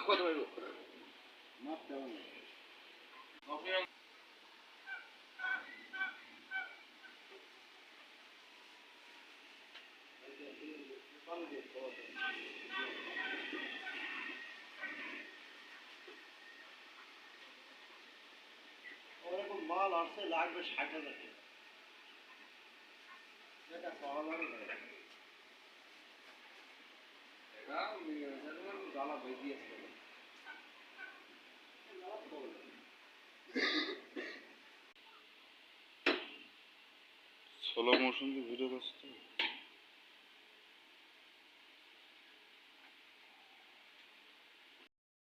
কত হইব মাপ কেমন ওরকম মাল আসছে লাগবে ৬০,০০০ টাকা পাওয়া লাগবে জ্বালা বেরিয়েছে স্লো মোশন দিয়ে ভিডিও করছে তো